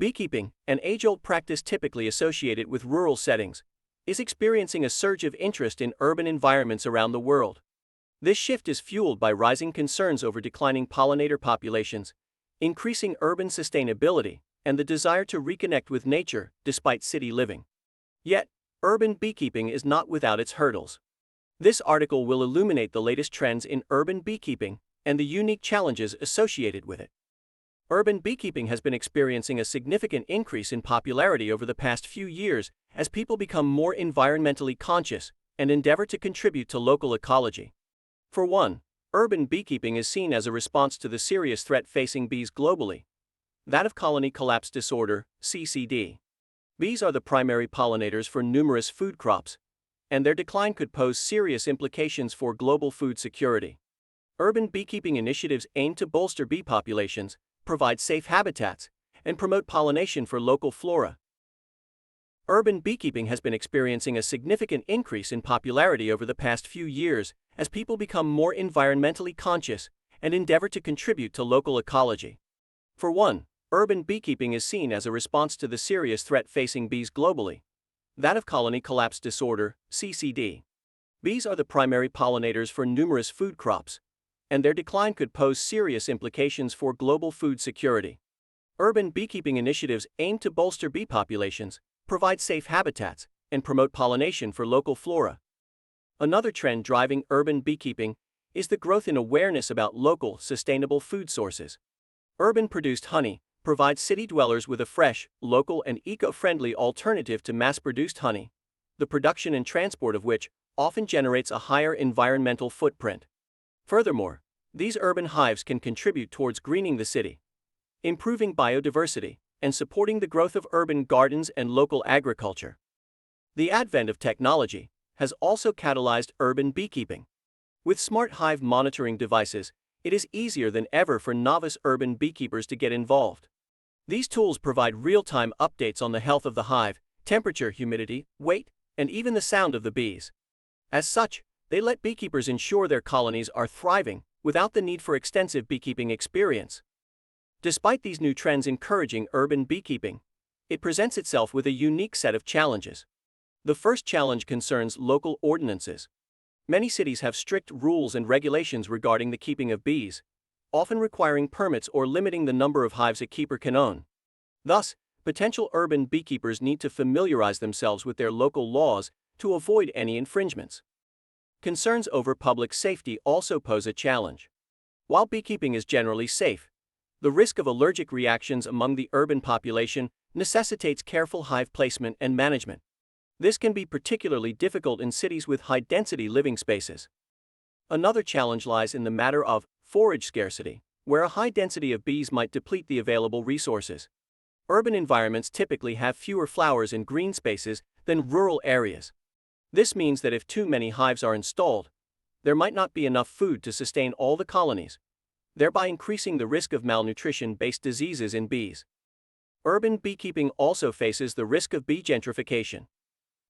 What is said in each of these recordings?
Beekeeping, an age-old practice typically associated with rural settings, is experiencing a surge of interest in urban environments around the world. This shift is fueled by rising concerns over declining pollinator populations, increasing urban sustainability, and the desire to reconnect with nature despite city living. Yet, urban beekeeping is not without its hurdles. This article will illuminate the latest trends in urban beekeeping and the unique challenges associated with it. Urban beekeeping has been experiencing a significant increase in popularity over the past few years as people become more environmentally conscious and endeavor to contribute to local ecology. For one, urban beekeeping is seen as a response to the serious threat facing bees globally, that of colony collapse disorder, CCD. Bees are the primary pollinators for numerous food crops, and their decline could pose serious implications for global food security. Urban beekeeping initiatives aim to bolster bee populations, provide safe habitats, and promote pollination for local flora. Urban beekeeping has been experiencing a significant increase in popularity over the past few years as people become more environmentally conscious and endeavor to contribute to local ecology. For one, urban beekeeping is seen as a response to the serious threat facing bees globally, that of colony collapse disorder, CCD. Bees are the primary pollinators for numerous food crops, and their decline could pose serious implications for global food security. Urban beekeeping initiatives aim to bolster bee populations, provide safe habitats, and promote pollination for local flora. Another trend driving urban beekeeping is the growth in awareness about local, sustainable food sources. Urban-produced honey provides city dwellers with a fresh, local, and eco-friendly alternative to mass-produced honey, the production and transport of which often generates a higher environmental footprint. Furthermore, these urban hives can contribute towards greening the city, improving biodiversity, and supporting the growth of urban gardens and local agriculture. The advent of technology has also catalyzed urban beekeeping. With smart hive monitoring devices, it is easier than ever for novice urban beekeepers to get involved. These tools provide real-time updates on the health of the hive, temperature, humidity, weight, and even the sound of the bees. As such, they let beekeepers ensure their colonies are thriving without the need for extensive beekeeping experience. Despite these new trends encouraging urban beekeeping, it presents itself with a unique set of challenges. The first challenge concerns local ordinances. Many cities have strict rules and regulations regarding the keeping of bees, often requiring permits or limiting the number of hives a keeper can own. Thus, potential urban beekeepers need to familiarize themselves with their local laws to avoid any infringements. Concerns over public safety also pose a challenge. While beekeeping is generally safe, the risk of allergic reactions among the urban population necessitates careful hive placement and management. This can be particularly difficult in cities with high-density living spaces. Another challenge lies in the matter of forage scarcity, where a high density of bees might deplete the available resources. Urban environments typically have fewer flowers and green spaces than rural areas. This means that if too many hives are installed, there might not be enough food to sustain all the colonies, thereby increasing the risk of malnutrition-based diseases in bees. Urban beekeeping also faces the risk of bee gentrification.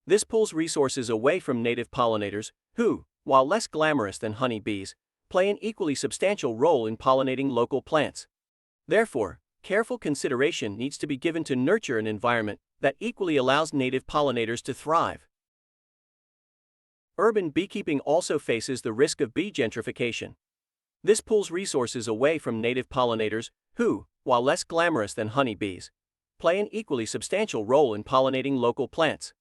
This pulls resources away from native pollinators, who, while less glamorous than honey bees, play an equally substantial role in pollinating local plants. Therefore, careful consideration needs to be given to nurture an environment that equally allows native pollinators to thrive. Urban beekeeping also faces the risk of bee gentrification. This pulls resources away from native pollinators, who, while less glamorous than honey bees, play an equally substantial role in pollinating local plants.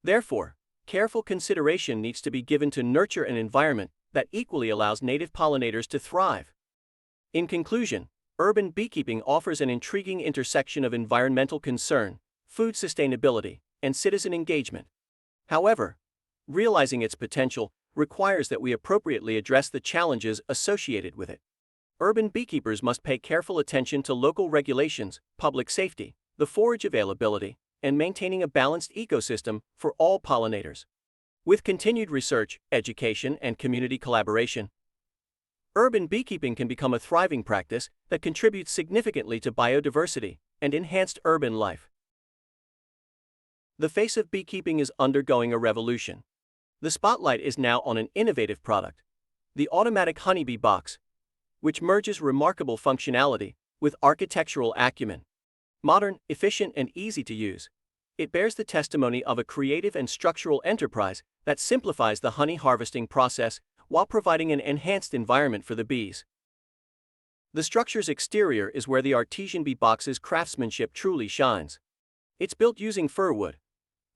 Therefore, careful consideration needs to be given to nurture an environment that equally allows native pollinators to thrive. In conclusion, urban beekeeping offers an intriguing intersection of environmental concern, food sustainability, and citizen engagement. However, realizing its potential requires that we appropriately address the challenges associated with it. Urban beekeepers must pay careful attention to local regulations, public safety, the forage availability, and maintaining a balanced ecosystem for all pollinators. With continued research, education, and community collaboration, urban beekeeping can become a thriving practice that contributes significantly to biodiversity and enhanced urban life. The face of beekeeping is undergoing a revolution. The spotlight is now on an innovative product, the automatic honeybee box, which merges remarkable functionality with architectural acumen. Modern, efficient, and easy to use. It bears the testimony of a creative and structural enterprise that simplifies the honey harvesting process while providing an enhanced environment for the bees. The structure's exterior is where the artesian bee box's craftsmanship truly shines. It's built using fir wood,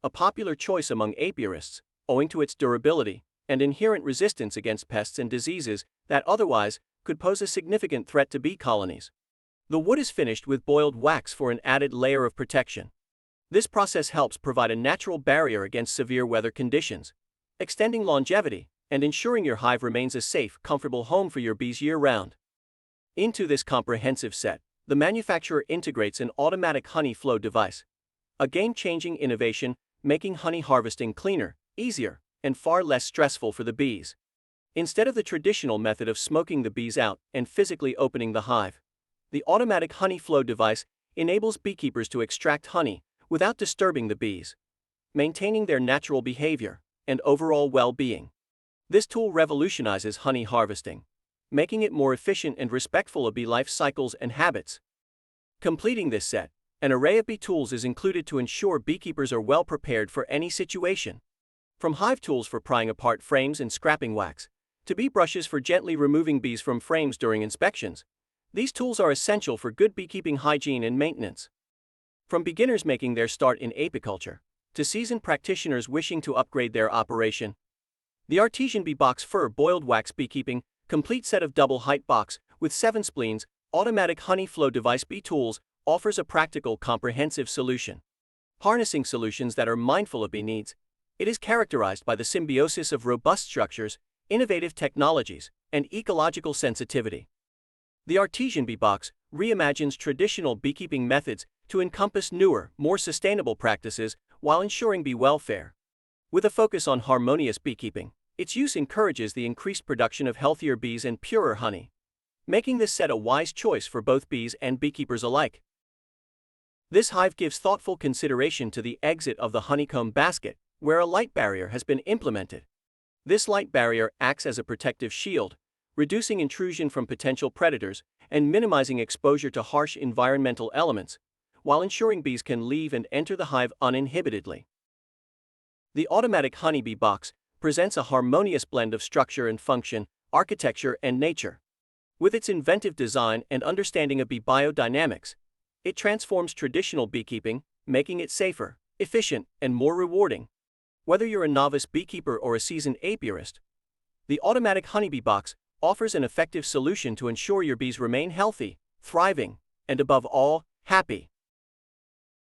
a popular choice among apiarists, owing to its durability and inherent resistance against pests and diseases that otherwise could pose a significant threat to bee colonies. The wood is finished with boiled wax for an added layer of protection. This process helps provide a natural barrier against severe weather conditions, extending longevity and ensuring your hive remains a safe, comfortable home for your bees year-round. Into this comprehensive set, the manufacturer integrates an automatic honey flow device, a game-changing innovation making honey harvesting cleaner, easier, and far less stressful for the bees. Instead of the traditional method of smoking the bees out and physically opening the hive, the automatic honey flow device enables beekeepers to extract honey without disturbing the bees, maintaining their natural behavior and overall well-being. This tool revolutionizes honey harvesting, making it more efficient and respectful of bee life cycles and habits. Completing this set, an array of bee tools is included to ensure beekeepers are well prepared for any situation. From hive tools for prying apart frames and scrapping wax, to bee brushes for gently removing bees from frames during inspections, these tools are essential for good beekeeping hygiene and maintenance. From beginners making their start in apiculture, to seasoned practitioners wishing to upgrade their operation, the Artesian Bee Box Fir Boiled Wax Beekeeping Complete Set of Double Height Box with 7 spleens, Automatic Honey Flow Device Bee Tools offers a practical, comprehensive solution. Harnessing solutions that are mindful of bee needs, it is characterized by the symbiosis of robust structures, innovative technologies, and ecological sensitivity. The Artesian Bee Box reimagines traditional beekeeping methods to encompass newer, more sustainable practices while ensuring bee welfare. With a focus on harmonious beekeeping, its use encourages the increased production of healthier bees and purer honey, making this set a wise choice for both bees and beekeepers alike. This hive gives thoughtful consideration to the exit of the honeycomb basket, where a light barrier has been implemented. This light barrier acts as a protective shield, reducing intrusion from potential predators and minimizing exposure to harsh environmental elements, while ensuring bees can leave and enter the hive uninhibitedly. The automatic honeybee box presents a harmonious blend of structure and function, architecture and nature. With its inventive design and understanding of bee biodynamics, it transforms traditional beekeeping, making it safer, efficient, and more rewarding. Whether you're a novice beekeeper or a seasoned apiarist, the automatic honeybee box offers an effective solution to ensure your bees remain healthy, thriving, and above all, happy.